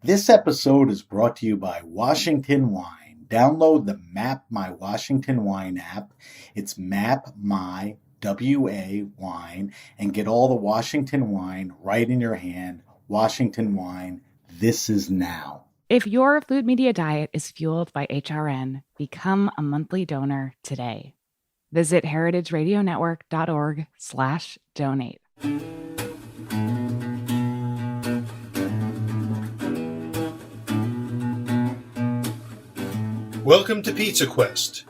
This episode is brought to you by Washington Wine. Download the Map My Washington Wine app. It's Map My WA Wine and get all the Washington wine right in your hand. Washington Wine, this is now. If your food media diet is fueled by HRN, become a monthly donor today. Visit heritageradionetwork.org/donate. Welcome to Pizza Quest.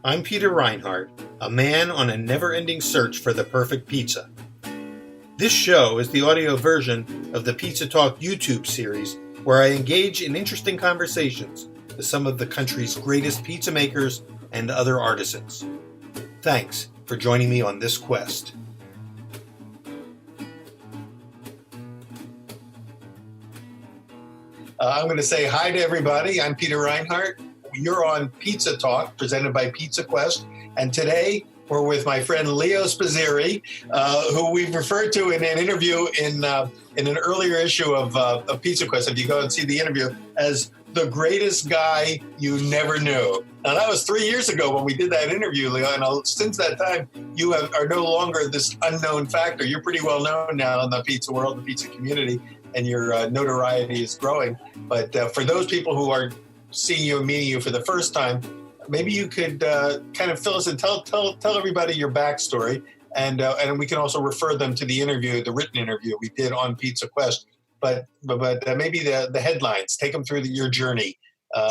I'm Peter Reinhardt, a man on a never-ending search for the perfect pizza. This show is the audio version of the Pizza Talk YouTube series, where I engage in interesting conversations with some of the country's greatest pizza makers and other artisans. Thanks for joining me on this quest. I'm going to say hi to everybody. I'm Peter Reinhardt. You're on Pizza Talk, presented by Pizza Quest, and today we're with my friend Leo Spazzeri, who we've referred to in an interview in an earlier issue of Pizza Quest, if you go and see the interview, as the greatest guy you never knew. Now, that was 3 years ago when we did that interview, Leo, and since that time, you are no longer this unknown factor. You're pretty well known now in the pizza world, the pizza community, and your notoriety is growing. But for those people who are seeing you and meeting you for the first time, maybe you could kind of fill us and tell everybody your backstory, and we can also refer them to the interview, the written interview we did on Pizza Quest. But maybe the headlines, take them through your journey.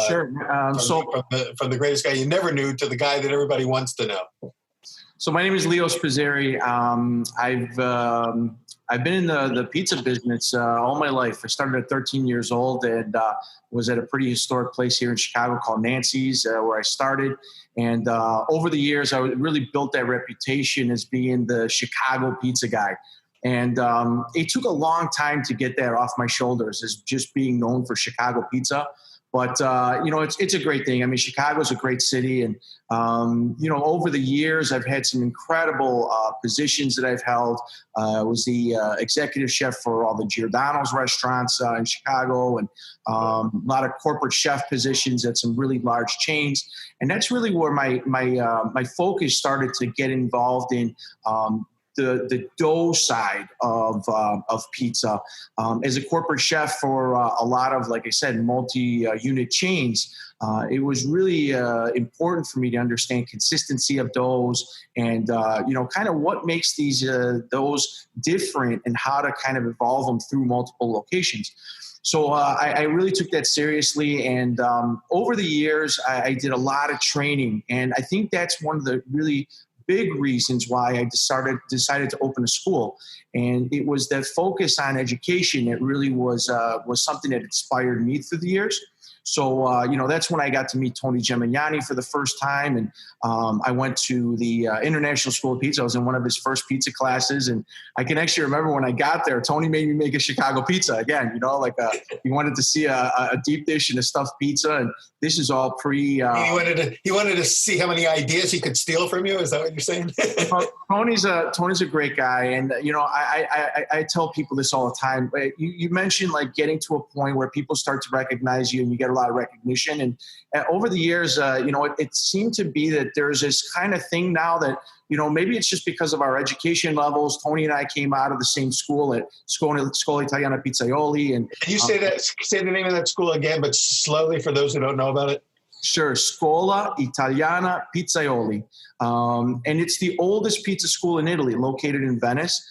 Sure. From the greatest guy you never knew to the guy that everybody wants to know. So my name is Leo Spazzeri. I've been in the pizza business all my life. I started at 13 years old and was at a pretty historic place here in Chicago called Nancy's, where I started. And over the years, I really built that reputation as being the Chicago pizza guy. And it took a long time to get that off my shoulders as just being known for Chicago pizza. But, it's a great thing. I mean, Chicago's a great city. And, over the years, I've had some incredible positions that I've held. I was the executive chef for all the Giordano's restaurants in Chicago, and a lot of corporate chef positions at some really large chains. And that's really where my focus started to get involved in the dough side of pizza. As a corporate chef for a lot of, like I said, multi-unit chains, it was really important for me to understand consistency of doughs and, kind of what makes these doughs different and how to kind of evolve them through multiple locations. So I really took that seriously. And over the years, I did a lot of training. And I think that's one of the really big reasons why I decided to open a school. And it was that focus on education that really was something that inspired me through the years. So, that's when I got to meet Tony Gemignani for the first time. And I went to the International School of Pizza. I was in one of his first pizza classes. And I can actually remember when I got there, Tony made me make a Chicago pizza again, he wanted to see a deep dish and a stuffed pizza. And this is all pre. He wanted to see how many ideas he could steal from you. Is that what you're saying? Tony's a great guy. And, I tell people this all the time. You mentioned like getting to a point where people start to recognize you and you get a lot of recognition. And over the years, it seemed to be that there's this kind of thing now that, maybe it's just because of our education levels. Tony and I came out of the same school at Scuola Italiana Pizzaioli. And can you say the name of that school again, but slowly for those who don't know about it? Sure. Scuola Italiana Pizzaioli. And it's the oldest pizza school in Italy, located in Venice.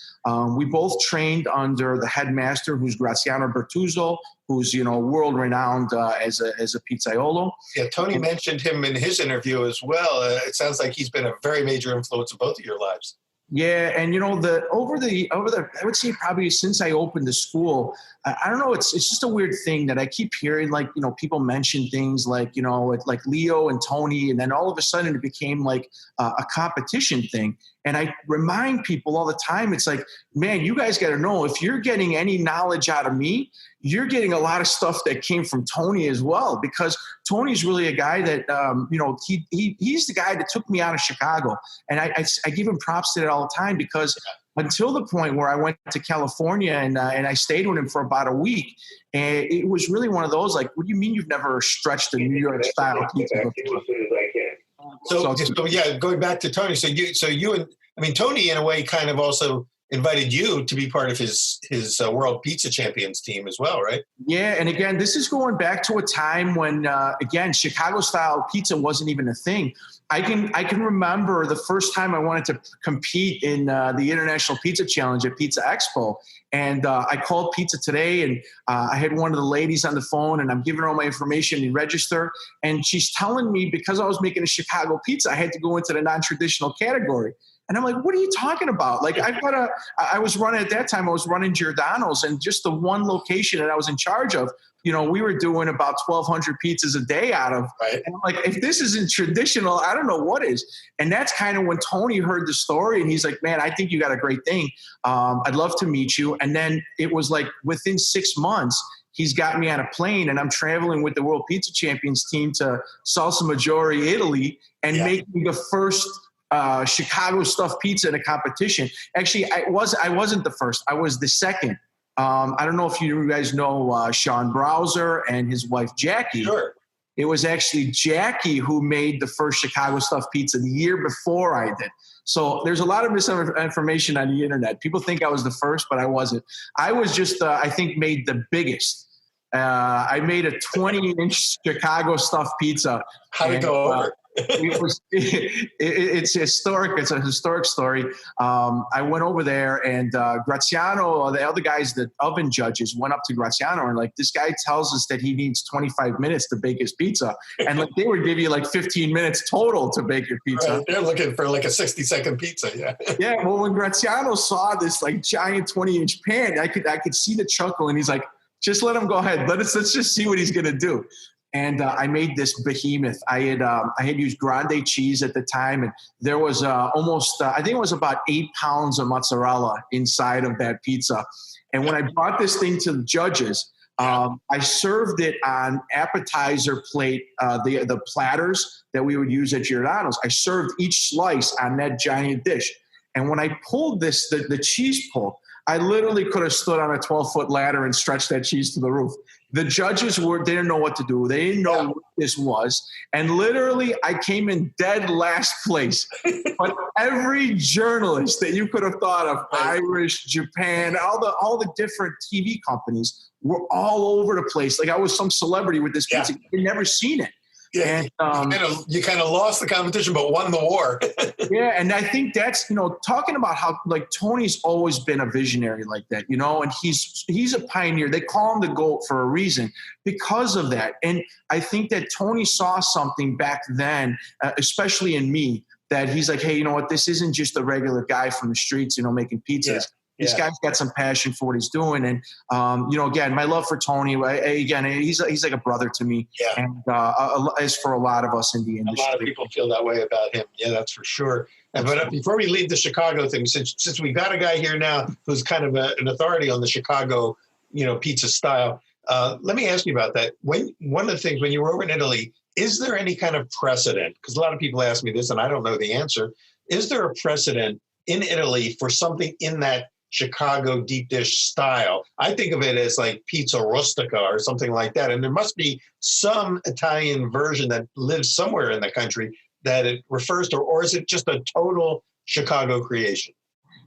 We both trained under the headmaster, who's Graziano Bertuzzo, who's, world-renowned as a pizzaiolo. Yeah, Tony mentioned him in his interview as well. It sounds like he's been a very major influence in both of your lives. Yeah, and over the I would say probably since I opened the school, I don't know, it's just a weird thing that I keep hearing, like, people mention things like, like Leo and Tony, and then all of a sudden it became like a competition thing. And I remind people all the time, it's like, man, you guys got to know, if you're getting any knowledge out of me, you're getting a lot of stuff that came from Tony as well, because Tony's really a guy that, he's the guy that took me out of Chicago. And I give him props to that all the time, because until the point where I went to California and I stayed with him for about a week. And it was really one of those, like, what do you mean you've never stretched a New York style pizza before? So yeah, going back to Tony. So you and I mean, Tony in a way kind of also invited you to be part of his World Pizza Champions team as well, right? Yeah, and again, this is going back to a time when, again, Chicago-style pizza wasn't even a thing. I can remember the first time I wanted to compete in the International Pizza Challenge at Pizza Expo, and I called Pizza Today, and I had one of the ladies on the phone, and I'm giving her all my information and register, and she's telling me because I was making a Chicago pizza, I had to go into the non-traditional category. And I'm like, what are you talking about? Like, I was running Giordano's, and just the one location that I was in charge of, we were doing about 1,200 pizzas a day out of. Right. And I'm like, if this isn't traditional, I don't know what is. And that's kind of when Tony heard the story, and he's like, man, I think you got a great thing. I'd love to meet you. And then it was like within 6 months, he's got me on a plane, and I'm traveling with the World Pizza Champions team to Salsa Maggiore, Italy, and making the first Chicago stuffed pizza in a competition. Actually, I wasn't the first. I was the second. I don't know if you guys know Sean Browser and his wife Jackie. Sure. It was actually Jackie who made the first Chicago stuffed pizza the year before I did. So there's a lot of misinformation on the internet. People think I was the first, but I wasn't. I was just, I think, made the biggest. I made a 20-inch Chicago stuffed pizza. How'd it go over? It's historic. It's a historic story. I went over there, and Graziano, the other guys, the oven judges, went up to Graziano and like, this guy tells us that he needs 25 minutes to bake his pizza, and like they would give you like 15 minutes total to bake your pizza. Right. They're looking for like a 60-second pizza. Yeah. Yeah. Well, when Graziano saw this like giant 20-inch pan, I could see the chuckle, and he's like, just let him go ahead. Let's just see what he's gonna do. And I made this behemoth. I had used grande cheese at the time, and there was almost, I think it was about 8 pounds of mozzarella inside of that pizza. And when I brought this thing to the judges, I served it on appetizer plate, the platters that we would use at Giordano's. I served each slice on that giant dish. And when I pulled this, the cheese pull, I literally could have stood on a 12-foot ladder and stretched that cheese to the roof. The judges didn't know what to do. They didn't know what this was. And literally, I came in dead last place. But every journalist that you could have thought of, Irish, Japan, all the different TV companies were all over the place. Like I was some celebrity with this pizza. You'd never seen it. Yeah, and, you kind of lost the competition, but won the war. Yeah, and I think that's, talking about how like Tony's always been a visionary like that, and he's a pioneer. They call him the GOAT for a reason because of that. And I think that Tony saw something back then, especially in me, that he's like, hey, you know what? This isn't just a regular guy from the streets, making pizzas. Yeah. This guy's got some passion for what he's doing. And, again, my love for Tony, again, he's like a brother to me. Yeah. And as for a lot of us in the industry. A lot of people feel that way about him. Yeah, that's for sure. But before we leave the Chicago thing, since we've got a guy here now who's kind of an authority on the Chicago, pizza style, let me ask you about that. One of the things, when you were over in Italy, is there any kind of precedent? Because a lot of people ask me this, and I don't know the answer. Is there a precedent in Italy for something in that Chicago deep dish style? I think of it as like pizza rustica or something like that. And there must be some Italian version that lives somewhere in the country that it refers to, or is it just a total Chicago creation?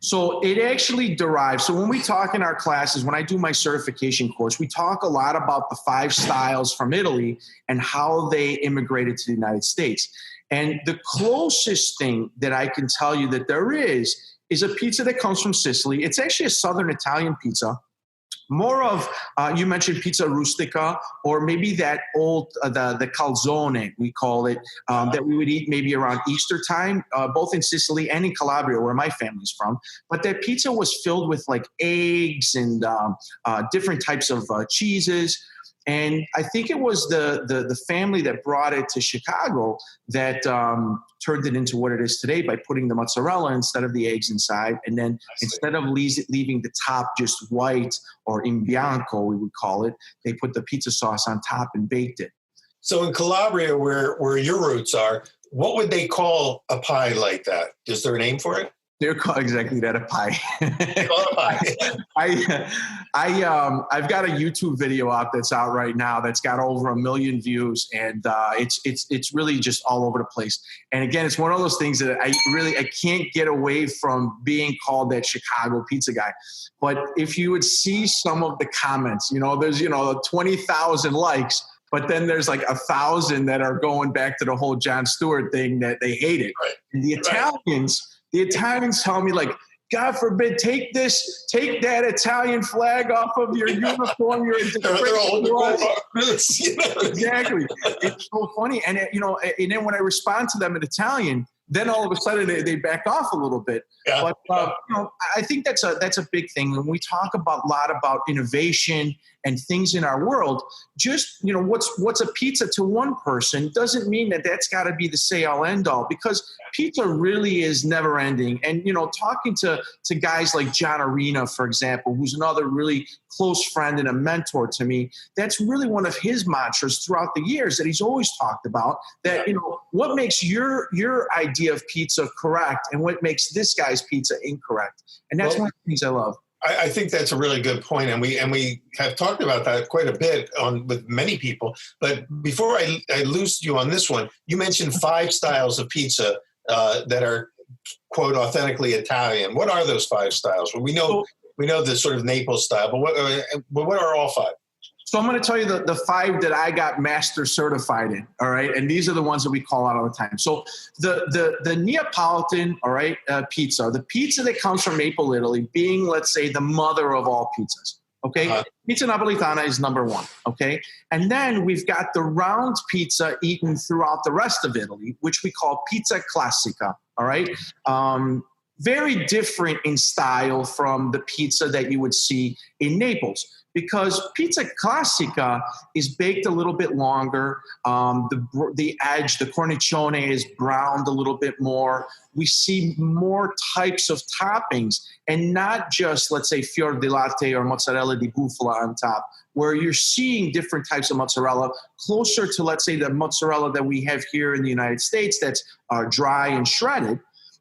So it actually derives. So when we talk in our classes, when I do my certification course, we talk a lot about the 5 styles from Italy and how they immigrated to the United States. And the closest thing that I can tell you that there is a pizza that comes from Sicily. It's actually a Southern Italian pizza. More of, you mentioned pizza rustica, or maybe that old, the calzone, we call it, that we would eat maybe around Easter time, both in Sicily and in Calabria, where my family's from. But that pizza was filled with like eggs and different types of cheeses. And I think it was the family that brought it to Chicago that turned it into what it is today by putting the mozzarella instead of the eggs inside. And then instead of leaving the top just white or in bianco, we would call it, they put the pizza sauce on top and baked it. So in Calabria, where your roots are, what would they call a pie like that? Is there a name for it? They're called exactly that, a pie. Call it pie. I've got a YouTube video out that's out right now that's got over 1 million views, and it's really just all over the place. And again, it's one of those things that I can't get away from being called that Chicago pizza guy. But if you would see some of the comments, there's 20,000 likes, but then there's like 1,000 that are going back to the whole Jon Stewart thing that they hate it. Right. And the Italians tell me, like, God forbid, take that Italian flag off of your uniform. Exactly. It's so funny. And and then when I respond to them in Italian, then all of a sudden they back off a little bit. Yeah. But I think that's a big thing. When we talk a lot about innovation and things in our world, just what's a pizza to one person doesn't mean that that's got to be the say all end all, because pizza really is never ending. And talking to guys like John Arena, for example, who's another really close friend and a mentor to me, that's really one of his mantras throughout the years that he's always talked about, that what makes your idea of pizza correct and what makes this guy's pizza incorrect. And that's one of the things I love. I think that's a really good point, and we have talked about that quite a bit with many people. But before I lose you on this one, you mentioned 5 styles of pizza that are, quote, authentically Italian. What are those 5 styles? Well, we know the sort of Naples style, but what are all 5? So I'm going to tell you the 5 that I got master certified in, all right? And these are the ones that we call out all the time. So the Neapolitan, all right, pizza, the pizza that comes from Naples, Italy, being, let's say, the mother of all pizzas, okay? Pizza Napolitana is number 1, okay? And then we've got the round pizza eaten throughout the rest of Italy, which we call pizza classica, all right? Very different in style from the pizza that you would see in Naples, because pizza classica is baked a little bit longer. The edge, the cornicione, is browned a little bit more. We see more types of toppings, and not just, let's say, fior di latte or mozzarella di bufala on top, where you're seeing different types of mozzarella closer to, let's say, the mozzarella that we have here in the United States that's dry and shredded.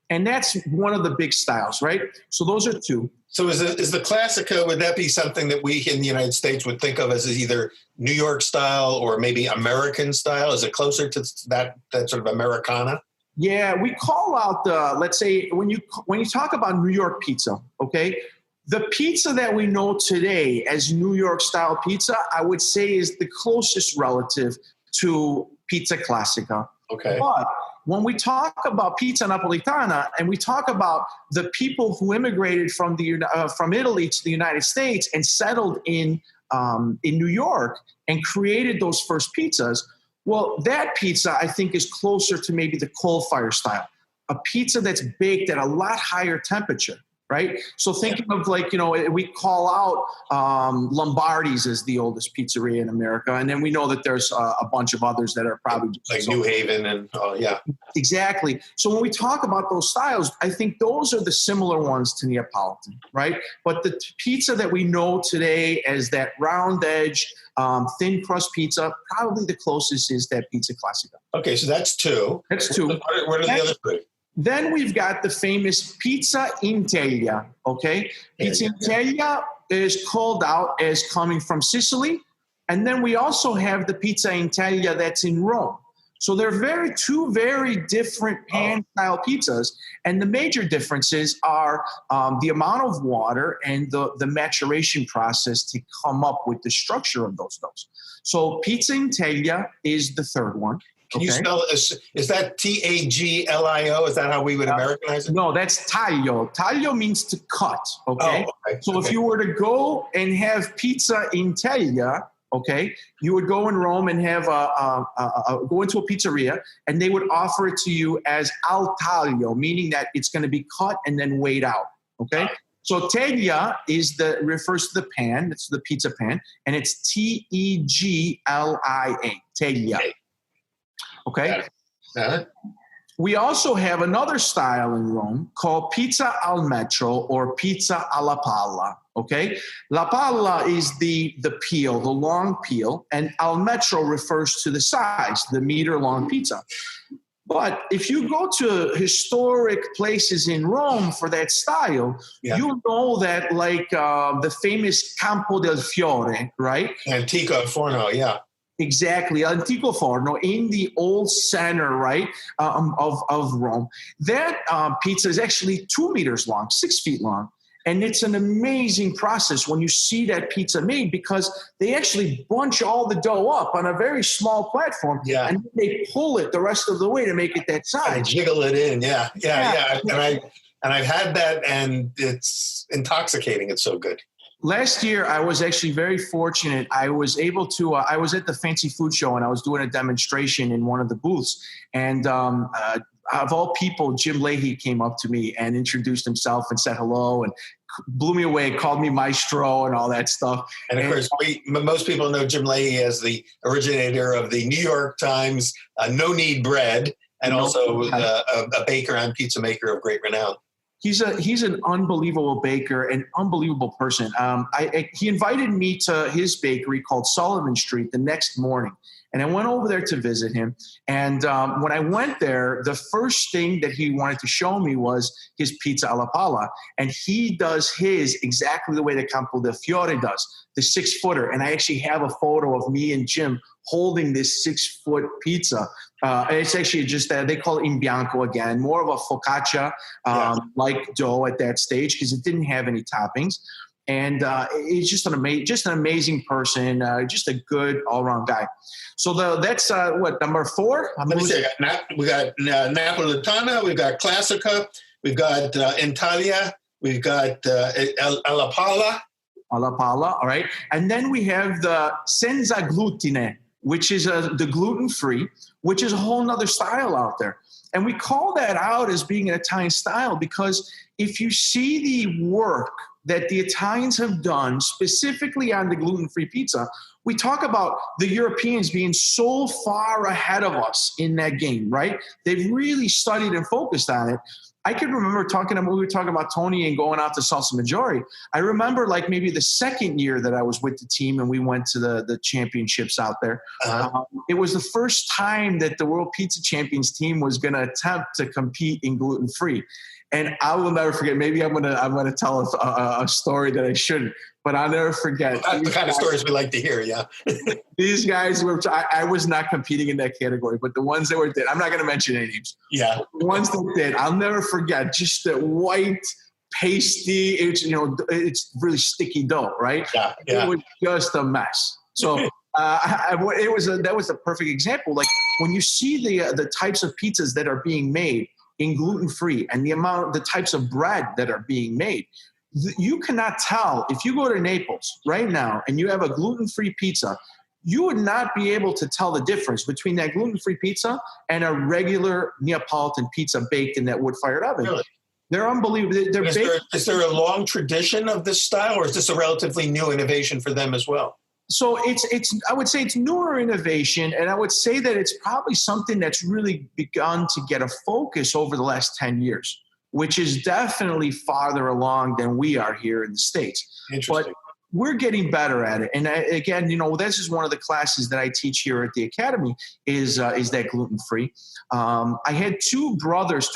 And that's one of the big styles, right? So those are 2. So is the Classica, would that be something that we in the United States would think of as either New York style or maybe American style? Is it closer to that sort of Americana? Yeah, we call out let's say, when you talk about New York pizza, okay, the pizza that we know today as New York style pizza, I would say, is the closest relative to pizza classica. Okay. But when we talk about pizza napolitana and we talk about the people who immigrated from Italy to the United States and settled in New York and created those first pizzas, well, that pizza, I think, is closer to maybe the coal fire style, a pizza that's baked at a lot higher temperature. Right? So thinking of, like, we call out Lombardi's as the oldest pizzeria in America. And then we know that there's a bunch of others that are probably like New Haven and yeah. Exactly. So when we talk about those styles, I think those are the similar ones to Neapolitan, right? But the pizza that we know today as that round edge, thin crust pizza, probably the closest is that pizza classica. Okay, so that's 2. That's 2. What are the other 3? Then we've got the famous pizza in teglia, okay? Pizza in teglia is called out as coming from Sicily. And then we also have the pizza in teglia that's in Rome. So they're two very different pan-style pizzas. And the major differences are the amount of water and the maturation process to come up with the structure of those doughs. So pizza in teglia is the 3rd one. Can you spell it? Is that Taglio? Is that how we would Americanize it? No, that's taglio. Taglio means to cut, okay? Oh, okay. So if you were to go and have pizza in teglia, okay, you would go in Rome and have go into a pizzeria, and they would offer it to you as al taglio, meaning that it's going to be cut and then weighed out, okay? So teglia refers to the pan. It's the pizza pan, and it's Teglia, teglia. Okay. We also have another style in Rome called pizza al metro or pizza alla palla. Okay. La palla is the peel, the long peel, and al metro refers to the size, the meter long pizza. But if you go to historic places in Rome for that style, you know that like the famous Campo del Fiore, right? Antico Forno, yeah. Exactly, Antico Forno in the old center, right, of Rome. That pizza is actually 2 meters long, 6 feet long. And it's an amazing process when you see that pizza made, because they actually bunch all the dough up on a very small platform, and they pull it the rest of the way to make it that size. And jiggle it in, yeah. And I've had that, and it's intoxicating. It's so good. Last year, I was actually very fortunate. I was able to, I was at the Fancy Food Show, and I was doing a demonstration in one of the booths. And of all people, Jim Leahy came up to me and introduced himself and said hello and blew me away, called me maestro and all that stuff. And of course, most people know Jim Leahy as the originator of the New York Times No Knead Bread, and also a baker and pizza maker of great renown. He's an unbelievable baker, an unbelievable person. He invited me to his bakery called Sullivan Street the next morning. And I went over there to visit him. And when I went there, the first thing that he wanted to show me was his pizza alla palla. And he does his exactly the way that Campo del Fiore does, the 6-footer. And I actually have a photo of me and Jim holding this 6-foot pizza. It's actually just that they call it in bianco again, more of a focaccia like dough at that stage, because it didn't have any toppings. And he's just an amazing person, just a good all-around guy. So that's number 4? Let me see. We got Napolitana, we've got Classica, we've got Italia, we've got alla palla. Alla palla, all right. And then we have the senza glutine, which is the gluten-free, which is a whole nother style out there. And we call that out as being an Italian style because if you see the work that the Italians have done specifically on the gluten-free pizza, we talk about the Europeans being so far ahead of us in that game, right? They've really studied and focused on it. I can remember we were talking about Tony and going out to Salsa Maggiore. I remember like maybe the second year that I was with the team and we went to the championships out there. It was the first time that the World Pizza Champions team was going to attempt to compete in gluten-free. And I will never forget. Maybe I'm gonna tell a story that I shouldn't, but I'll never forget. That's the kind of stories we like to hear. Yeah, these guys were. I was not competing in that category, but the ones that were did. I'm not gonna mention any names. Yeah, the ones that did. I'll never forget. Just the white pasty. It's really sticky dough, right? Yeah. It was just a mess. So. That was a perfect example. Like when you see the types of pizzas that are being made in gluten-free and the types of bread that are being made, you cannot tell. If you go to Naples right now and you have a gluten-free pizza, you would not be able to tell the difference between that gluten-free pizza and a regular Neapolitan pizza baked in that wood-fired oven. Really? They're unbelievable. Is there a long tradition of this style, or is this a relatively new innovation for them as well? So I would say it's newer innovation, and I would say that it's probably something that's really begun to get a focus over the last 10 years, which is definitely farther along than we are here in the States. Interesting. But we're getting better at it. And again, this is one of the classes that I teach here at the Academy is that gluten-free. I had twin brothers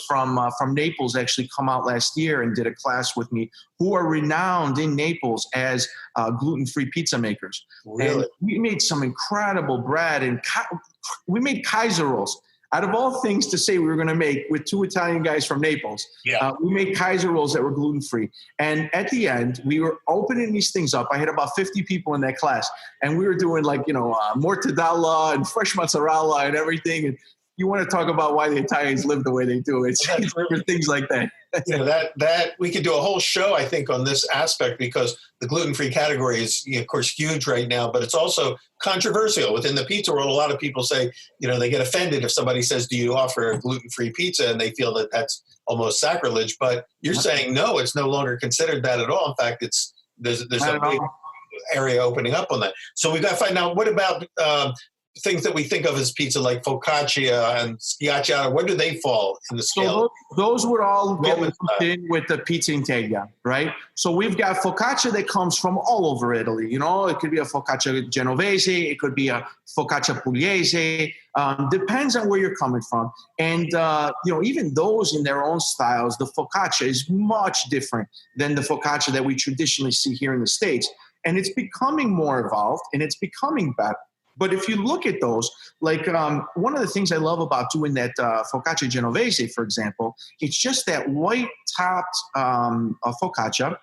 from Naples actually come out last year and did a class with me who are renowned in Naples as gluten-free pizza makers. Really? And we made some incredible bread, and we made Kaiser rolls. Out of all things to say we were going to make with 2 Italian guys from Naples, we made Kaiser rolls that were gluten-free. And at the end, we were opening these things up. I had about 50 people in that class, and we were doing mortadella and fresh mozzarella and everything. And you want to talk about why the Italians live the way they do. It's for things like that. That we could do a whole show, I think, on this aspect, because the gluten-free category is, of course, huge right now, but it's also controversial within the pizza world. A lot of people say, they get offended if somebody says, "Do you offer a gluten-free pizza?" and they feel that that's almost sacrilege. But you're saying no, it's no longer considered that at all. In fact, there's a big area opening up on that. So we've got to find out what about things that we think of as pizza, like focaccia and schiacciata, where do they fall in the scale? So those would all get Roman lumped style. in with the pizza integlia, right? So we've got focaccia that comes from all over Italy. You know, it could be a focaccia genovese, it could be a focaccia pugliese. Depends on where you're coming from. And, you know, even those in their own styles, the focaccia is much different than the focaccia that we traditionally see here in the States. And it's becoming more evolved and it's becoming better. But if you look at those, like one of the things I love about doing that focaccia genovese, for example, it's just that white-topped focaccia.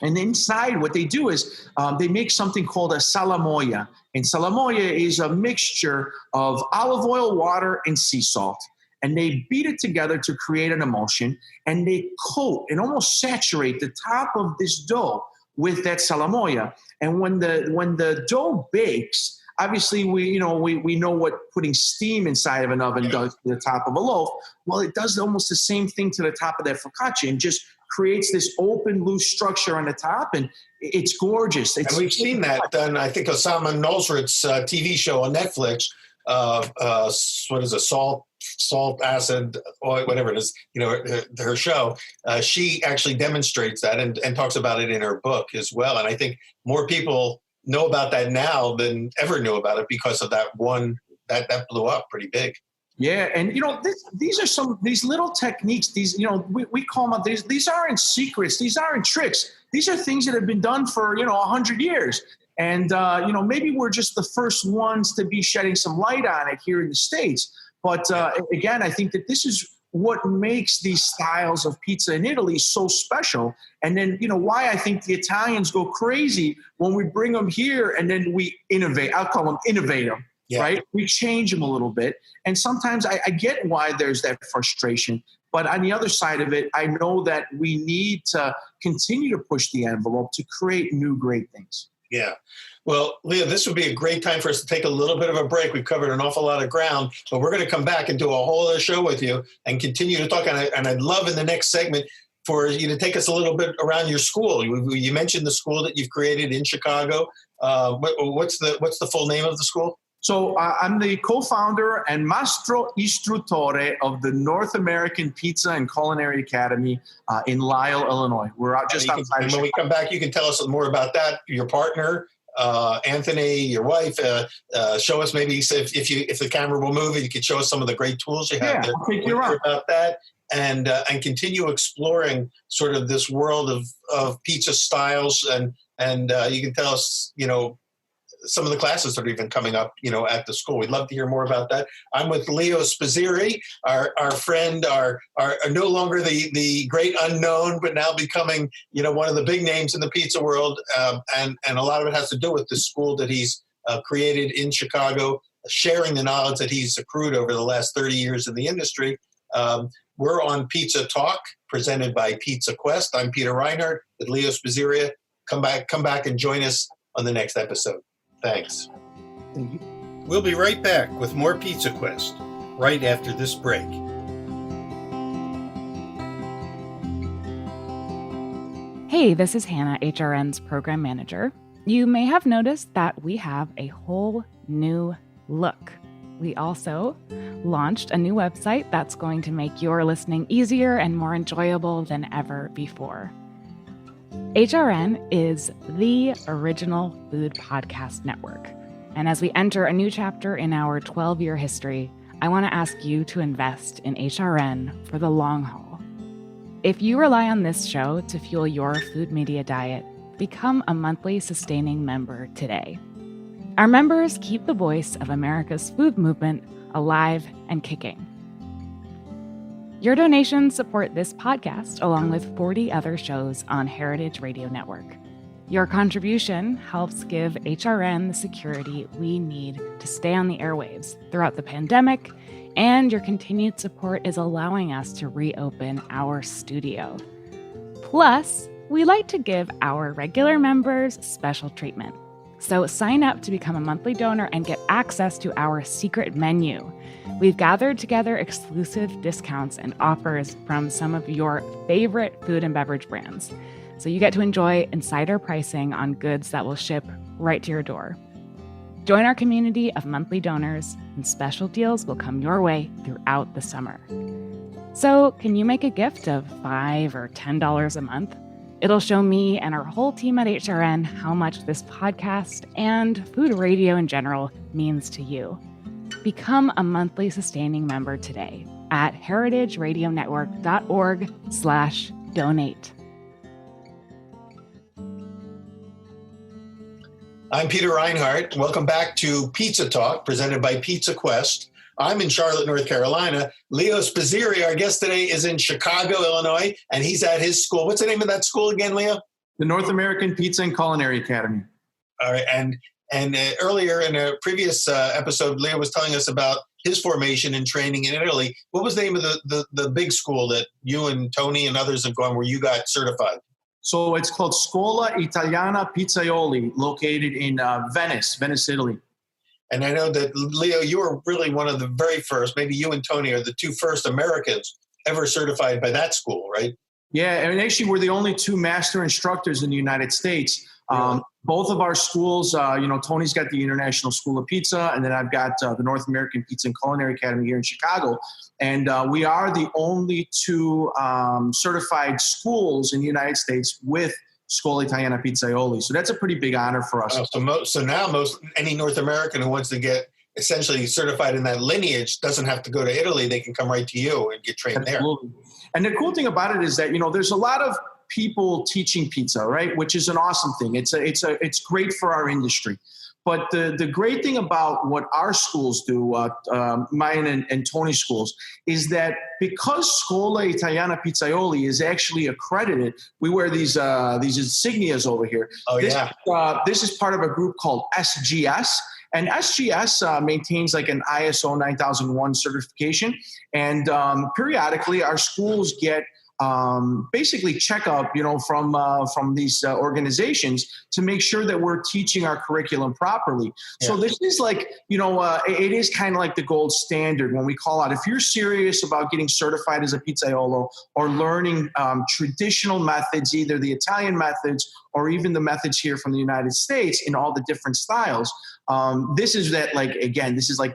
And inside, what they do is they make something called a salamoia. And salamoia is a mixture of olive oil, water, and sea salt. And they beat it together to create an emulsion. And they coat and almost saturate the top of this dough with that salamoia. And when the dough bakes, obviously, we know what putting steam inside of an oven does to the top of a loaf. Well, it does almost the same thing to the top of that focaccia and just creates this open, loose structure on the top, and it's gorgeous. And we've seen that done. I think Osama Nosrat's TV show on Netflix. What is it? Salt, acid, oil, whatever it is. You know, her show. She actually demonstrates that and talks about it in her book as well. And I think more people know about that now than ever knew about it because of that one that blew up pretty big. Yeah, and you know, these are these little techniques. These, you know, we call them. These aren't secrets. These aren't tricks. These are things that have been done for 100 years. And you know, maybe we're just the first ones to be shedding some light on it here in the States. But again, I think that this is what makes these styles of pizza in Italy so special. And then, why I think the Italians go crazy when we bring them here and then we innovate. I'll call them innovate them, right? We change them a little bit. And sometimes I get why there's that frustration. But on the other side of it, I know that we need to continue to push the envelope to create new great things. Yeah. Well, Leo, this would be a great time for us to take a little bit of a break. We've covered an awful lot of ground, but we're going to come back and do a whole other show with you and continue to talk. And I'd love in the next segment for you to take us a little bit around your school. You mentioned the school that you've created in Chicago. What's the full name of the school? So I'm the co-founder and Mastro Istruttore of the North American Pizza and Culinary Academy in Lisle, Illinois. We're out just outside. And when we come back, you can tell us more about that. Your partner, Anthony, your wife. Show us maybe if the camera will move, you could show us some of the great tools you have. I'll take you around about that, and continue exploring sort of this world of pizza styles, and you can tell us, some of the classes that are even coming up, at the school. We'd love to hear more about that. I'm with Leo Spazzeri, our friend, our no longer the great unknown, but now becoming, one of the big names in the pizza world. And a lot of it has to do with the school that he's created in Chicago, sharing the knowledge that he's accrued over the last 30 years in the industry. We're on Pizza Talk, presented by Pizza Quest. I'm Peter Reinhardt with Leo Spazzeri. Come back and join us on the next episode. Thanks. Thank you. We'll be right back with more Pizza Quest right after this break. Hey, this is Hannah, HRN's program manager. You may have noticed that we have a whole new look. We also launched a new website that's going to make your listening easier and more enjoyable than ever before. HRN is the original food podcast network. And as we enter a new chapter in our 12-year history, I want to ask you to invest in HRN for the long haul. If you rely on this show to fuel your food media diet, become a monthly sustaining member today. Our members keep the voice of America's food movement alive and kicking. Your donations support this podcast along with 40 other shows on Heritage Radio Network. Your contribution helps give HRN the security we need to stay on the airwaves throughout the pandemic, and your continued support is allowing us to reopen our studio. Plus, we like to give our regular members special treatment. So sign up to become a monthly donor and get access to our secret menu. We've gathered together exclusive discounts and offers from some of your favorite food and beverage brands. So you get to enjoy insider pricing on goods that will ship right to your door. Join our community of monthly donors, and special deals will come your way throughout the summer. So, can you make a gift of $5 or $10 a month? It'll show me and our whole team at HRN how much this podcast and food radio in general means to you. Become a monthly sustaining member today at heritageradionetwork.org/donate. I'm Peter Reinhardt. Welcome back to Pizza Talk, presented by Pizza Quest. I'm in Charlotte, North Carolina. Leo Spazzeri, our guest today, is in Chicago, Illinois, and he's at his school. What's the name of that school again, Leo? The North American Pizza and Culinary Academy. All right, and earlier in a previous episode, Leo was telling us about his formation and training in Italy. What was the name of the big school that you and Tony and others have gone where you got certified? So it's called Scuola Italiana Pizzaioli, located in Venice, Italy. And I know that, Leo, you were really one of the very first, maybe you and Tony are the two first Americans ever certified by that school, right? Yeah, and actually we're the only two master instructors in the United States. Really? Both of our schools, Tony's got the International School of Pizza, and then I've got the North American Pizza and Culinary Academy here in Chicago. And we are the only two certified schools in the United States with Scuola Italiana Pizzaioli. So that's a pretty big honor for us. So now any North American who wants to get essentially certified in that lineage doesn't have to go to Italy. They can come right to you and get trained Absolutely. There. And the cool thing about it is that, there's a lot of people teaching pizza, right? Which is an awesome thing. It's great for our industry. But the great thing about what our schools do, mine and Tony's schools, is that because Scuola Italiana Pizzaioli is actually accredited, we wear these insignias over here. Oh, This is part of a group called SGS. And SGS maintains like an ISO 9001 certification. And periodically our schools get basically checkup, from these organizations to make sure that we're teaching our curriculum properly. Yeah. So this is like, it is kind of like the gold standard when we call out, if you're serious about getting certified as a pizzaiolo or learning traditional methods, either the Italian methods or even the methods here from the United States in all the different styles. This is like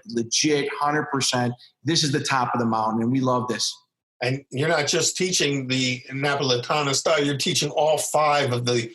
legit 100%. This is the top of the mountain, and we love this. And you're not just teaching the Napolitana style; you're teaching all 5 of the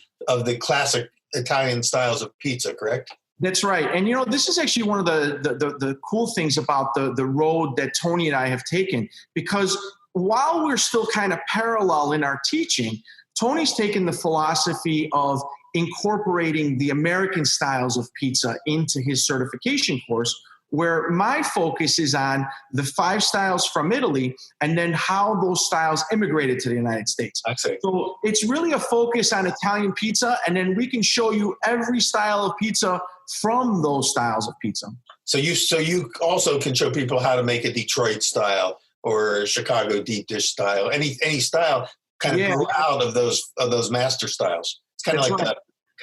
classic Italian styles of pizza, correct? That's right. And this is actually one of the cool things about the road that Tony and I have taken, because while we're still kind of parallel in our teaching, Tony's taken the philosophy of incorporating the American styles of pizza into his certification course, where my focus is on the 5 styles from Italy and then how those styles immigrated to the United States. I see. So it's really a focus on Italian pizza, and then we can show you every style of pizza from those styles of pizza. So you also can show people how to make a Detroit style or a Chicago deep dish style, any style kind of grew out of those master styles. It's kind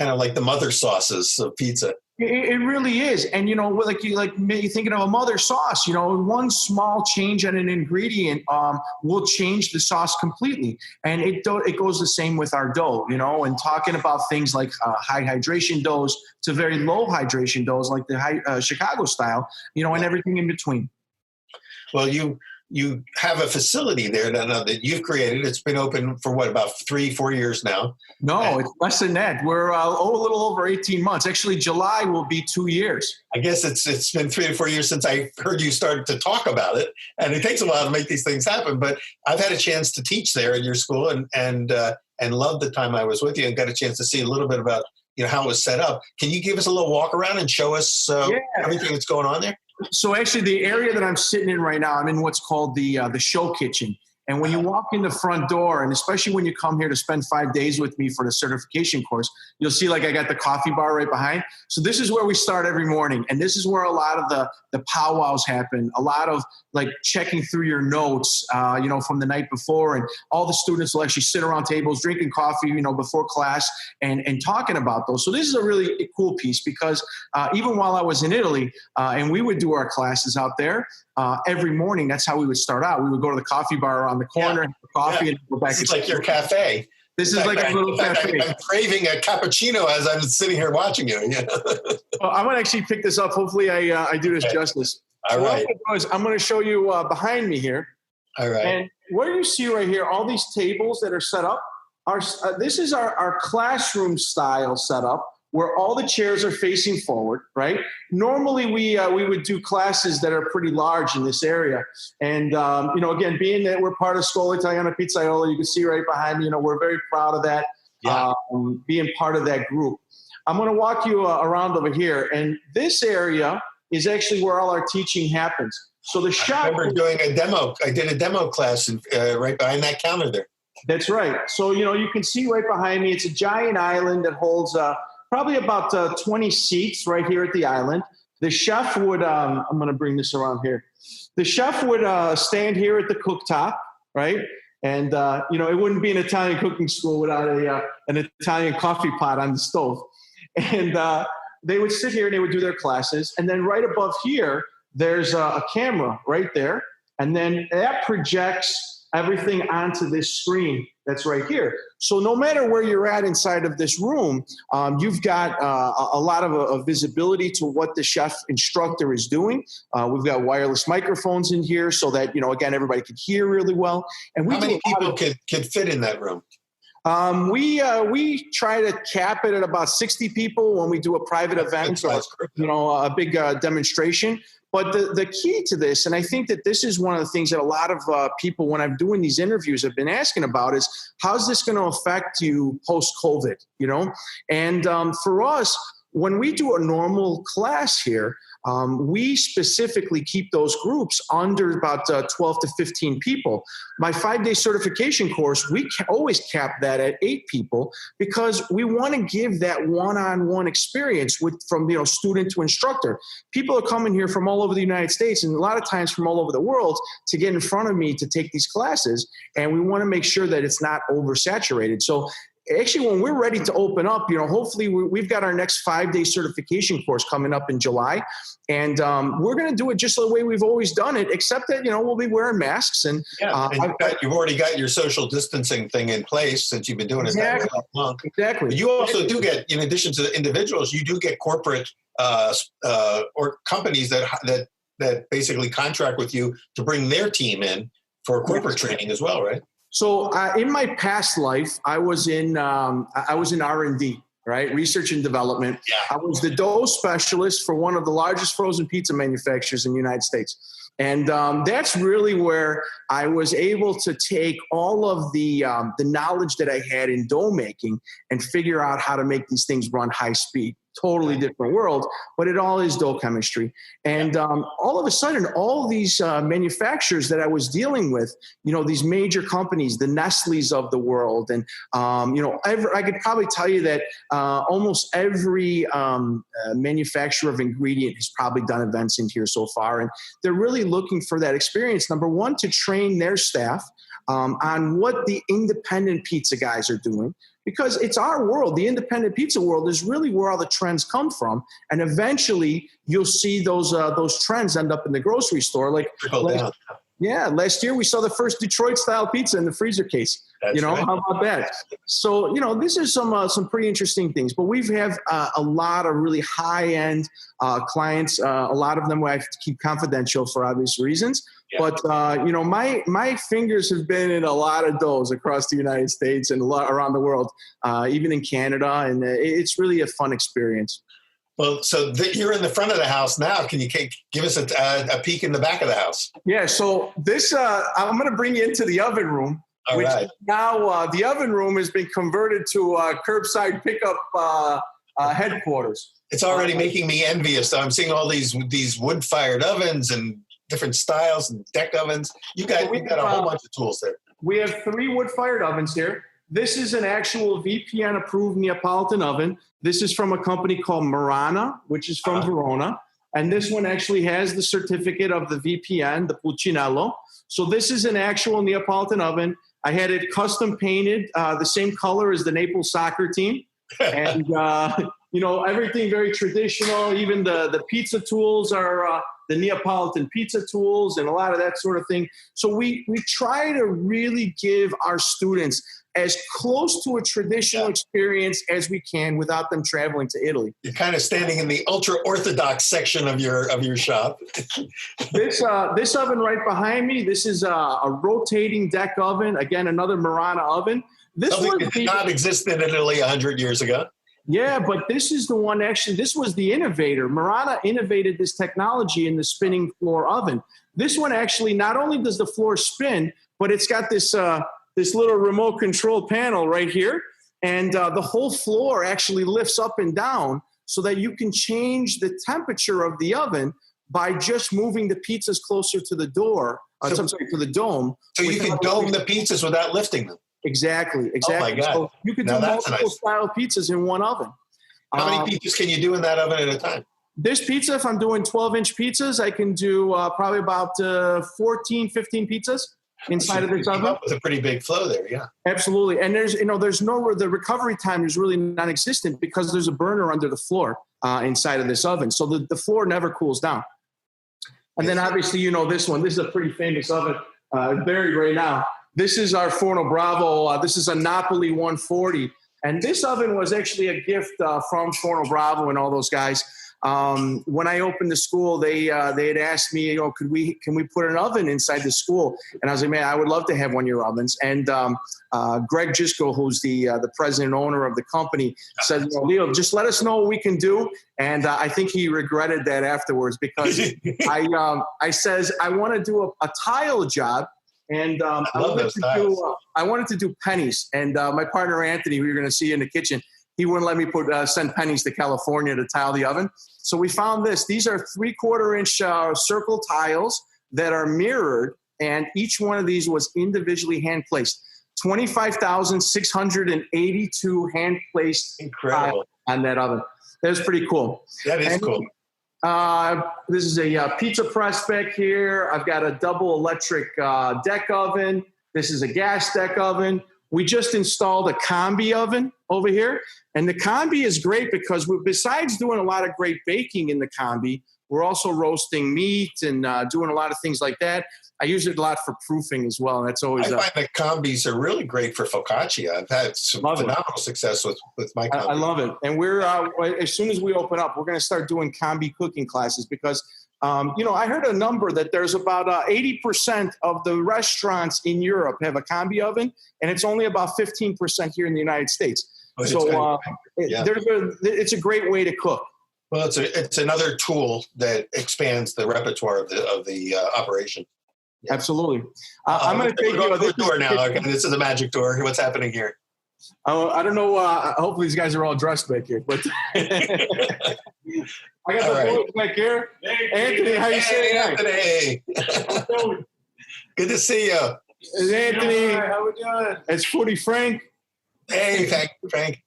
of like the mother sauces of pizza. It really is. And, maybe thinking of a mother sauce, one small change in an ingredient will change the sauce completely. And it goes the same with our dough, and talking about things like high hydration doughs to very low hydration doughs like the Chicago style, and everything in between. Well, you have a facility there that you've created. It's been open for about 3-4 years now. No, it's less than that. We're a little over 18 months. Actually, July will be 2 years. I guess it's been 3 to 4 years since I heard you start to talk about it, and it takes a while to make these things happen. But I've had a chance to teach there at your school, and loved the time I was with you, and got a chance to see a little bit about how it was set up. Can you give us a little walk around and show us everything that's going on there? So actually the area that I'm sitting in right now, I'm in what's called the show kitchen. And when you walk in the front door, and especially when you come here to spend 5 days with me for the certification course, you'll see I got the coffee bar right behind. So this is where we start every morning. And this is where a lot of the powwows happen, a lot of checking through your notes, from the night before. And all the students will actually sit around tables drinking coffee, before class and talking about those. So this is a really cool piece because even while I was in Italy and we would do our classes out there, every morning, that's how we would start out. We would go to the coffee bar around the corner, have coffee, and go back. It's like your cafe. This is like a little cafe. I'm craving a cappuccino as I'm sitting here watching you. Well, I'm going to actually pick this up. Hopefully I do this justice. All right. I'm going to show you behind me here. All right. And what you see right here, all these tables that are set up, this is our classroom style setup where all the chairs are facing forward, right? Normally we would do classes that are pretty large in this area. And, again, being that we're part of Scuola Italiana Pizzaiola, you can see right behind me, we're very proud of that, being part of that group. I'm going to walk you around over here. And this area is actually where all our teaching happens. So the shop. I remember doing a demo. I did a demo class right behind that counter there. That's right. So, you can see right behind me, it's a giant island that holds probably about 20 seats right here at the island. The chef would, I'm going to bring this around here. The chef would stand here at the cooktop, right? And, it wouldn't be an Italian cooking school without an Italian coffee pot on the stove. And they would sit here and they would do their classes. And then right above here, there's a camera right there. And then that projects everything onto this screen that's right here. So no matter where you're at inside of this room, you've got a lot of visibility to what the chef instructor is doing. We've got wireless microphones in here so that, again, everybody can hear really well. And how many people could fit in that room? We try to cap it at about 60 people when we do a private event or, a big demonstration. But the key to this, and I think that this is one of the things that a lot of people, when I'm doing these interviews, have been asking about is, how's this going to affect you post-COVID, And for us, when we do a normal class here, we specifically keep those groups under about 12 to 15 people. My 5-day certification course, we always cap that at 8 people because we want to give that one-on-one experience from student to instructor. People are coming here from all over the United States and a lot of times from all over the world to get in front of me to take these classes, and we want to make sure that it's not oversaturated. So actually, when we're ready to open up, hopefully we've got our next 5-day certification course coming up in July. And we're going to do it just the way we've always done it, except that, we'll be wearing masks. And, you've already got your social distancing thing in place since you've been doing it that long. Exactly. But you also do get, in addition to the individuals, you do get corporate or companies that basically contract with you to bring their team in for corporate training as well, right? So in my past life, I was in R&D, right? Research and development. Yeah. I was the dough specialist for one of the largest frozen pizza manufacturers in the United States. And that's really where I was able to take all of the knowledge that I had in dough making and figure out how to make these things run high speed. Totally different world, but it all is dough chemistry. And all of a sudden, all these manufacturers that I was dealing with, these major companies, the Nestle's of the world, and I could probably tell you that almost every manufacturer of ingredient has probably done events in here so far, and they're really looking for that experience. Number one, to train their staff on what the independent pizza guys are doing. Because it's our world. The independent pizza world is really where all the trends come from. And eventually you'll see those trends end up in the grocery store. Last year we saw the first Detroit style pizza in the freezer case. That's right. How about that? So, this is some pretty interesting things, but we have a lot of really high end clients. A lot of them I have to keep confidential for obvious reasons. Yeah. But, my fingers have been in a lot of doughs across the United States and a lot around the world, even in Canada. And it's really a fun experience. Well, so you're in the front of the house now. Can you give us a peek in the back of the house? Yeah. So this, I'm going to bring you into the oven room. All right. Now the oven room has been converted to curbside pickup headquarters. It's already making me envious. So I'm seeing all these wood-fired ovens and different styles and deck ovens. You've got a whole bunch of tools there. We have 3 wood-fired ovens here. This is an actual VPN-approved Neapolitan oven. This is from a company called Marana, which is from Verona. And this one actually has the certificate of the VPN, the Pulcinello. So this is an actual Neapolitan oven. I had it custom painted, the same color as the Naples soccer team. And, everything very traditional. Even the pizza tools are the Neapolitan pizza tools and a lot of that sort of thing. So we try to really give our students as close to a traditional experience as we can without them traveling to Italy. You're kind of standing in the ultra-Orthodox section of your shop. This oven right behind me, this is a rotating deck oven. Again, another Murano oven. Something that did not exist in Italy 100 years ago. Yeah, but this is the one, actually, this was the innovator. Murano innovated this technology in the spinning floor oven. This one actually, not only does the floor spin, but it's got this little remote control panel right here. And the whole floor actually lifts up and down so that you can change the temperature of the oven by just moving the pizzas closer to the door, to the dome. So you can dome the pizzas without lifting them. Exactly. Oh my God. So you can do multiple style pizzas in one oven. How many pizzas can you do in that oven at a time? This pizza, if I'm doing 12-inch pizzas, I can do probably about 14, 15 pizzas inside of this oven. With a pretty big flow there, yeah. Absolutely. And there's the recovery time is really non-existent because there's a burner under the floor inside of this oven. So the floor never cools down. And then obviously, this one. This is a pretty famous oven buried right now. This is our Forno Bravo. This is a Napoli 140. And this oven was actually a gift from Forno Bravo and all those guys. When I opened the school, they had asked me, can we put an oven inside the school? And I was like, man, I would love to have one of your ovens. And Greg Gisco, who's the president and owner of the company, said, Leo, just let us know what we can do. And I think he regretted that afterwards because I says, I want to do a tile job. And I wanted to do pennies. And my partner, Anthony, who you're going to see in the kitchen, he wouldn't let me send pennies to California to tile the oven. So we found this. These are 3/4-inch circle tiles that are mirrored, and each one of these was individually hand-placed. 25,682 hand-placed tiles on that oven. That was pretty cool. That is cool. This is a pizza press back here. I've got a double electric deck oven. This is a gas deck oven. We just installed a combi oven over here. And the combi is great because besides doing a lot of great baking in the combi, we're also roasting meat and doing a lot of things like that. I use it a lot for proofing as well. And that's always. I find the combis are really great for focaccia. I've had some phenomenal success with my combi. I love it. And we're as soon as we open up, we're going to start doing combi cooking classes because, I heard a number that there's about 80% of the restaurants in Europe have a combi oven, and it's only about 15% here in the United States. So it's a great way to cook. Well, it's another tool that expands the repertoire of the operation. Yeah. Absolutely. I'm going to take you to the door now. Okay, this is the magic door. What's happening here? I don't know. Hopefully, these guys are all dressed back here. But I got the boys back here. Hey, Anthony, how you saying? Anthony. Good to see you. It's Anthony. How we doing? It's Footy Frank. Hey, Frank.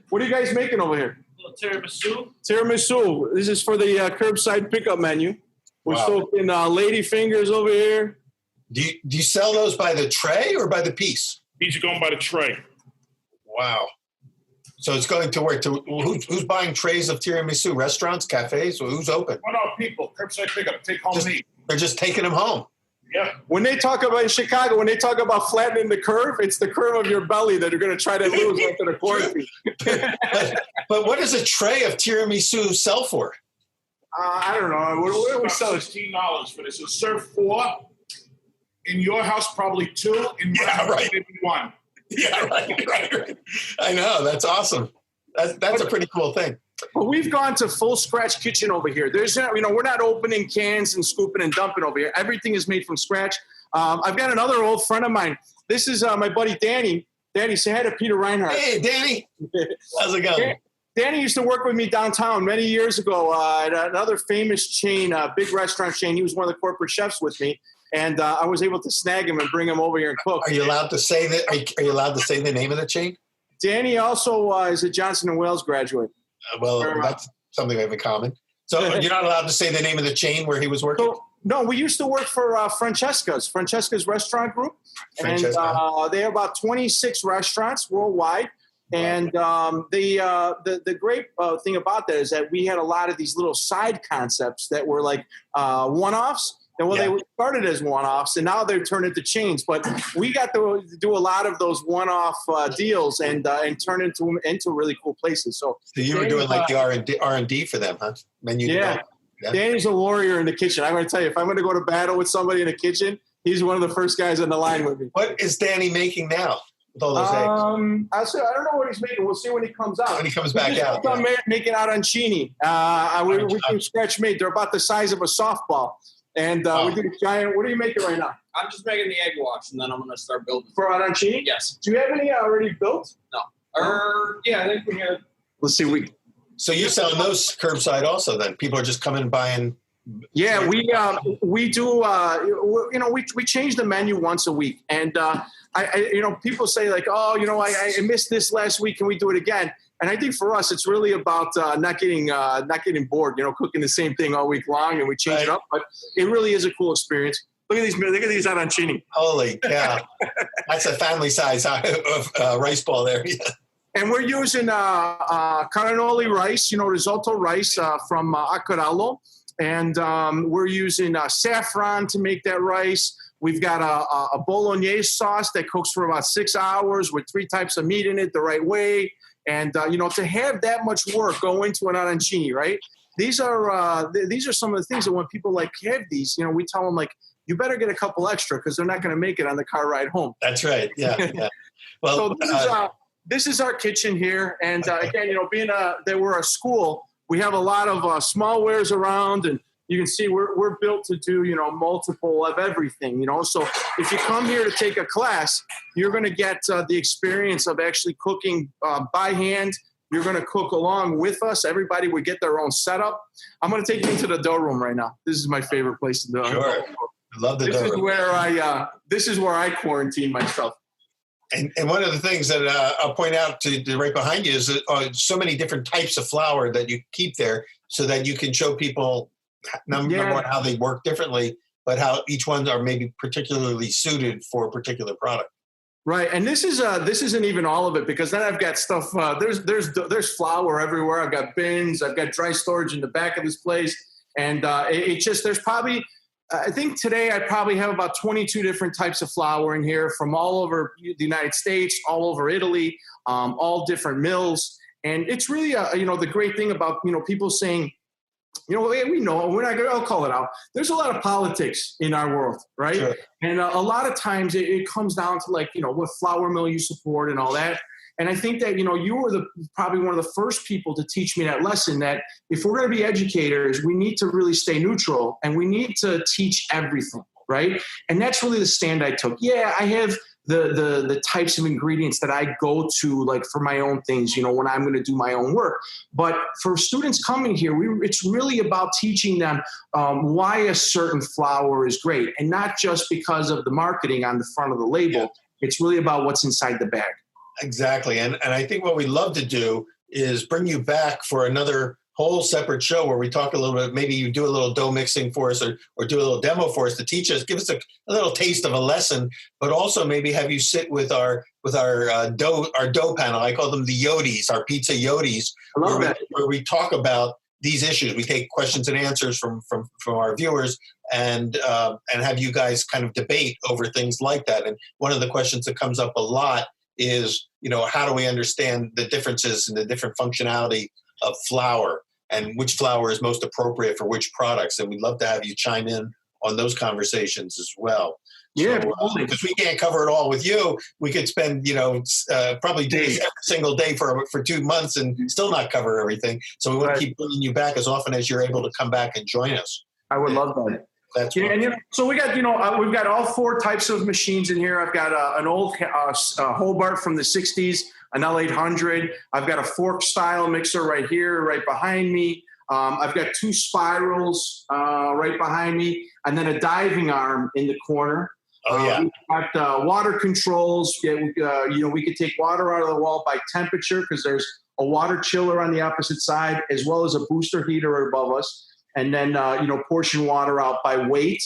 What are you guys making over here? A little tiramisu. Tiramisu. This is for the curbside pickup menu. We're soaking lady fingers over here. Do you sell those by the tray or by the piece? These are going by the tray. Wow. So it's going to work. Who's buying trays of tiramisu? Restaurants, cafes? Who's open? Oh, no, people. Curbside pickup. Take home and eat. They're just taking them home. Yeah. When they talk about in Chicago, when they talk about flattening the curve, it's the curve of your belly that you're going to try to lose after the quarantine. But what does a tray of tiramisu sell for? I don't know. What do we sell? $16 for this. It'll serve 4. In your house, probably 2. In my house, maybe 1. Yeah, right. I know. That's awesome. That's a pretty cool thing. But we've gone to full scratch kitchen over here. There's, we're not opening cans and scooping and dumping over here. Everything is made from scratch. I've got another old friend of mine. This is my buddy Danny. Danny, say hi to Peter Reinhardt. Hey, Danny. How's it going? Danny used to work with me downtown many years ago at another famous chain, big restaurant chain. He was one of the corporate chefs with me. And I was able to snag him and bring him over here and cook. Are you allowed to say that? Are you allowed to say the name of the chain? Danny also is a Johnson & Wales graduate. That's something we have in common. So you're not allowed to say the name of the chain where he was working? So, no, we used to work for Francesca's Restaurant Group. And they have about 26 restaurants worldwide. And the great thing about that is that we had a lot of these little side concepts that were like one-offs. And they started as one-offs, and now they've turned into chains. But we got to do a lot of those one-off deals and turn into really cool places. So you were doing like the R&D for them, huh? Menu development. Yeah. Danny's a warrior in the kitchen. I'm going to tell you, if I'm going to go to battle with somebody in the kitchen, he's one of the first guys on the line with me. What is Danny making now with all those eggs? I don't know what he's making. We'll see when he comes out. When he comes back out. Making arancini. We do scratch made. They're about the size of a softball. And we do giant. What are you making right now? I'm just making the egg wash, and then I'm going to start building. For arancini? Yes. Do you have any already built? No. Yeah, I think we have. Let's see. So you're selling those curbside also? Then people are just coming and buying. Yeah, we do. We change the menu once a week, and people say like, oh, I missed this last week. Can we do it again? And I think for us, it's really about not getting bored. Cooking the same thing all week long, and we change it up. But it really is a cool experience. Look at these arancini. Holy cow! That's a family size rice ball there. And we're using cannoli rice, risotto rice from Accarello. And we're using saffron to make that rice. We've got a bolognese sauce that cooks for about 6 hours with 3 types of meat in it the right way. And, to have that much work go into an arancini, right? These are some of the things that when people have these, we tell them you better get a couple extra because they're not going to make it on the car ride home. That's right. Yeah. Well, so this is our kitchen here. And again, being that we're a school, we have a lot of small wares around, and you can see we're built to do, multiple of everything, So if you come here to take a class, you're going to get the experience of actually cooking by hand. You're going to cook along with us. Everybody would get their own setup. I'm going to take you into the dough room right now. This is my favorite place to do it. Sure. I love the dough room. This is where I quarantine myself. And one of the things that I'll point out to right behind you is that, so many different types of flour that you keep there so that you can show people number one, how they work differently, but how each one are maybe particularly suited for a particular product. Right, and this isn't even all of it because then I've got stuff. There's flour everywhere. I've got bins. I've got dry storage in the back of this place, and there's probably. I think today I probably have about 22 different types of flour in here from all over the United States, all over Italy, all different mills. And it's really, the great thing about, people saying, we know, I'll call it out. There's a lot of politics in our world, right? Sure. And a lot of times it comes down to what flour mill you support and all that. And I think that, you were probably one of the first people to teach me that lesson that if we're going to be educators, we need to really stay neutral and we need to teach everything, right? And that's really the stand I took. Yeah, I have the types of ingredients that I go to for my own things, when I'm going to do my own work. But for students coming here, it's really about teaching them why a certain flour is great and not just because of the marketing on the front of the label. Yeah. It's really about what's inside the bag. Exactly. And I think what we'd love to do is bring you back for another whole separate show where we talk a little bit, maybe you do a little dough mixing for us or do a little demo for us to teach us, give us a little taste of a lesson, but also maybe have you sit with our dough panel. I call them the Yodis, our pizza Yodis, where we talk about these issues. We take questions and answers from our viewers and have you guys kind of debate over things like that. And one of the questions that comes up a lot is, how do we understand the differences in the different functionality of flour and which flour is most appropriate for which products? And we'd love to have you chime in on those conversations as well. Yeah, because we can't cover it all with you. We could spend, probably days every single day for 2 months and still not cover everything. So we want to keep bringing you back as often as you're able to come back and join us. I would love that. That's so we got, we've got all 4 types of machines in here. I've got an old Hobart from the 60s, an L800. I've got a fork style mixer right here, right behind me. I've got 2 spirals right behind me, and then a diving arm in the corner. Oh, yeah. We've got water controls. We could take water out of the wall by temperature because there's a water chiller on the opposite side, as well as a booster heater above us. And then, portion water out by weight.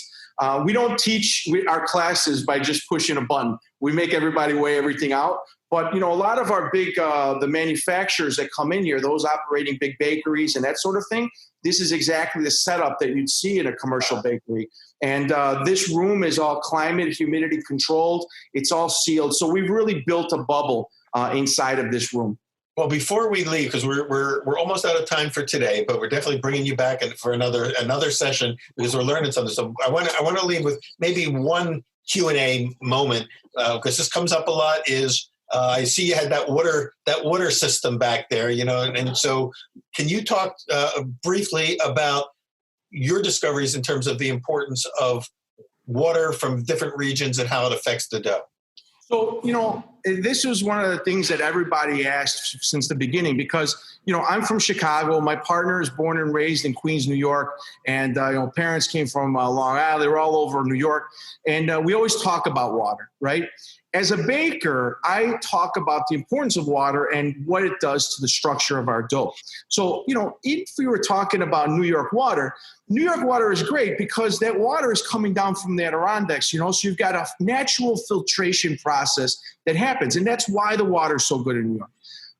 We don't teach our classes by just pushing a button. We make everybody weigh everything out. But, a lot of our big, the manufacturers that come in here, those operating big bakeries and that sort of thing, this is exactly the setup that you'd see in a commercial bakery. And this room is all climate, humidity controlled. It's all sealed. So we've really built a bubble inside of this room. Well, before we leave, because we're almost out of time for today, but we're definitely bringing you back for another session because we're learning something. So I want to leave with maybe one Q&A moment because this comes up a lot. Is I see you had that water system back there, and so can you talk briefly about your discoveries in terms of the importance of water from different regions and how it affects the dough? So, this was one of the things that everybody asked since the beginning because, I'm from Chicago. My partner is born and raised in Queens, New York. And, parents came from Long Island. They were all over New York. And we always talk about water, right? As a baker, I talk about the importance of water and what it does to the structure of our dough. So, if we were talking about New York water is great because that water is coming down from the Adirondacks, so you've got a natural filtration process that happens. And that's why the water is so good in New York.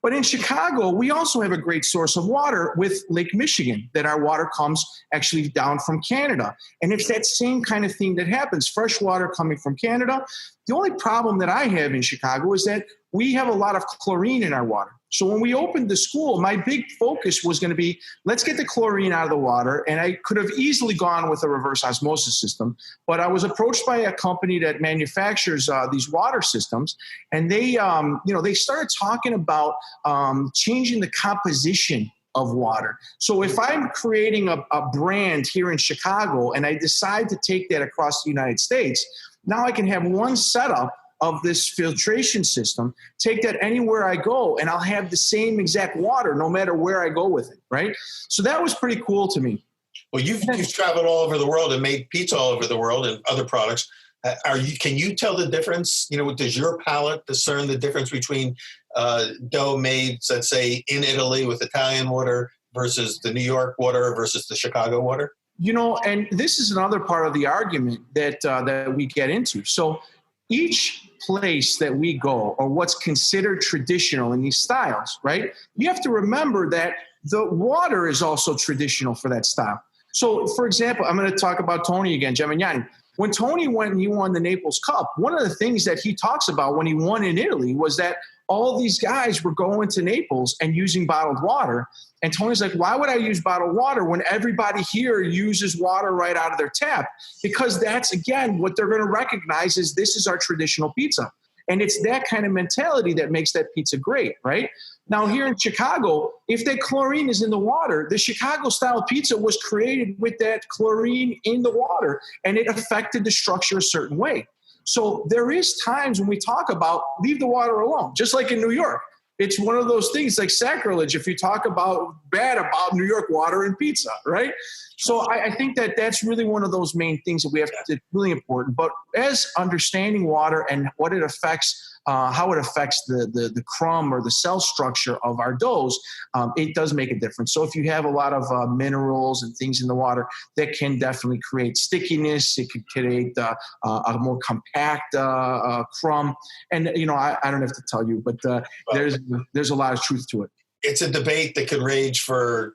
But in Chicago, we also have a great source of water with Lake Michigan, that our water comes actually down from Canada. And it's that same kind of thing that happens, fresh water coming from Canada. The only problem that I have in Chicago is that we have a lot of chlorine in our water. So when we opened the school, my big focus was going to be, let's get the chlorine out of the water. And I could have easily gone with a reverse osmosis system, but I was approached by a company that manufactures these water systems. And they, they started talking about changing the composition of water. So if I'm creating a brand here in Chicago and I decide to take that across the United States, now I can have one setup of this filtration system, take that anywhere I go, and I'll have the same exact water no matter where I go with it, right? So that was pretty cool to me. Well, you've traveled all over the world and made pizza all over the world and other products. Can you tell the difference? Does your palate discern the difference between dough made, let's say, in Italy with Italian water versus the New York water versus the Chicago water? And this is another part of the argument that we get into. So each place that we go, or what's considered traditional in these styles, right? You have to remember that the water is also traditional for that style. So, for example, I'm going to talk about Tony again, Gemignani. When Tony went and he won the Naples Cup, one of the things that he talks about when he won in Italy was that all these guys were going to Naples and using bottled water. And Tony's like, why would I use bottled water when everybody here uses water right out of their tap? Because that's, again, what they're going to recognize is this is our traditional pizza. And it's that kind of mentality that makes that pizza great, right? Now, here in Chicago, if that chlorine is in the water, the Chicago-style pizza was created with that chlorine in the water, and it affected the structure a certain way. So there is times when we talk about leave the water alone, just like in New York. It's one of those things like sacrilege if you talk bad about New York water and pizza, right? So I think that that's really one of those main things that we have to, it's really important. But as understanding water and what it affects, how it affects the crumb or the cell structure of our doughs, it does make a difference. So if you have a lot of minerals and things in the water, that can definitely create stickiness. It could create a more compact crumb. And, I don't have to tell you, but there's a lot of truth to it. It's a debate that could rage for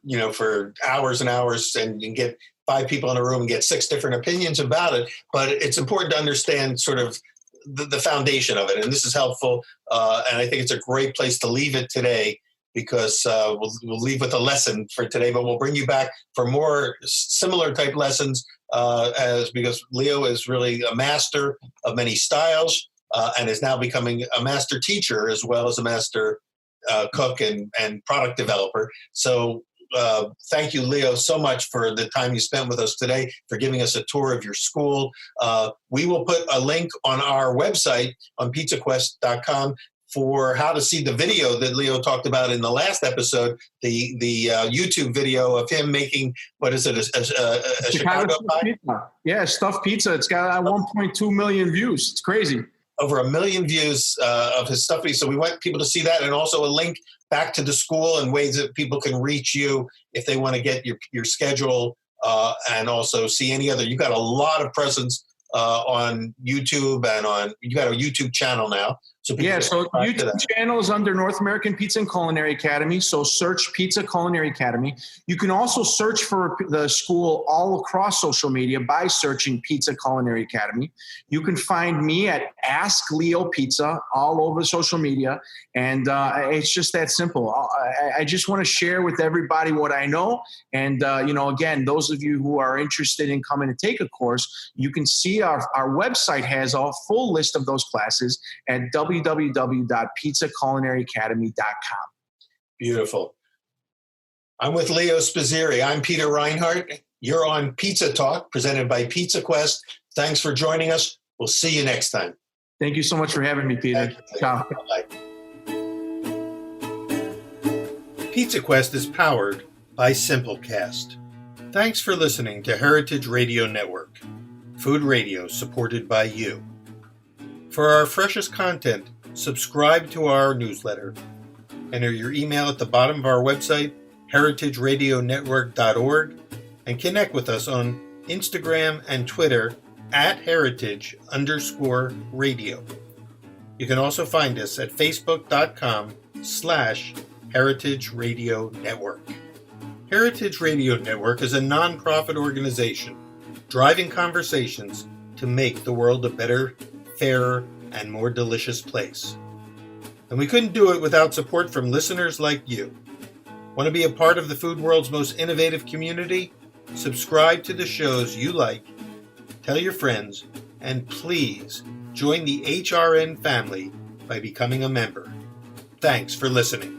hours and hours, and you can get 5 people in a room and get 6 different opinions about it. But it's important to understand sort of the foundation of it. And this is helpful. And I think it's a great place to leave it today because we'll leave with a lesson for today, but we'll bring you back for more similar type lessons because Leo is really a master of many styles and is now becoming a master teacher as well as a master cook and product developer. So thank you, Leo, so much for the time you spent with us today, for giving us a tour of your school. We will put a link on our website on pizzaquest.com for how to see the video that Leo talked about in the last episode, the YouTube video of him making, what is it, a Chicago pie? Pizza. Yeah, stuffed pizza. It's got 1.2 million views. It's crazy. Over 1 million views of his stuff. So we want people to see that, and also a link back to the school and ways that people can reach you if they want to get your schedule and also see any other. You've got a lot of presence on YouTube and you got a YouTube channel now. So people Yeah, so subscribe to YouTube that. channel is under North American Pizza and Culinary Academy. So search Pizza Culinary Academy. You can also search for the school all across social media by searching Pizza Culinary Academy. You can find me at Ask Leo Pizza all over social media. And it's just that simple. I just want to share with everybody what I know. And, again, those of you who are interested in coming to take a course, you can see our website has a full list of those classes at www.pizzaculinaryacademy.com. Beautiful. I'm with Leo Spazzeri. I'm Peter Reinhardt. You're on Pizza Talk, presented by Pizza Quest. Thanks for joining us. We'll see you next time. Thank you so much for having me, Peter. Ciao. Bye. Pizza Quest is powered by Simplecast. Thanks for listening to Heritage Radio Network, food radio supported by you. For our freshest content, subscribe to our newsletter. Enter your email at the bottom of our website, heritageradionetwork.org, and connect with us on Instagram and Twitter at heritage_radio. You can also find us at facebook.com/Heritage Radio Network. Heritage Radio Network is a non-profit organization driving conversations to make the world a better, fairer, and more delicious place. And we couldn't do it without support from listeners like you. Want to be a part of the food world's most innovative community? Subscribe to the shows you like, tell your friends, and please join the HRN family by becoming a member. Thanks for listening.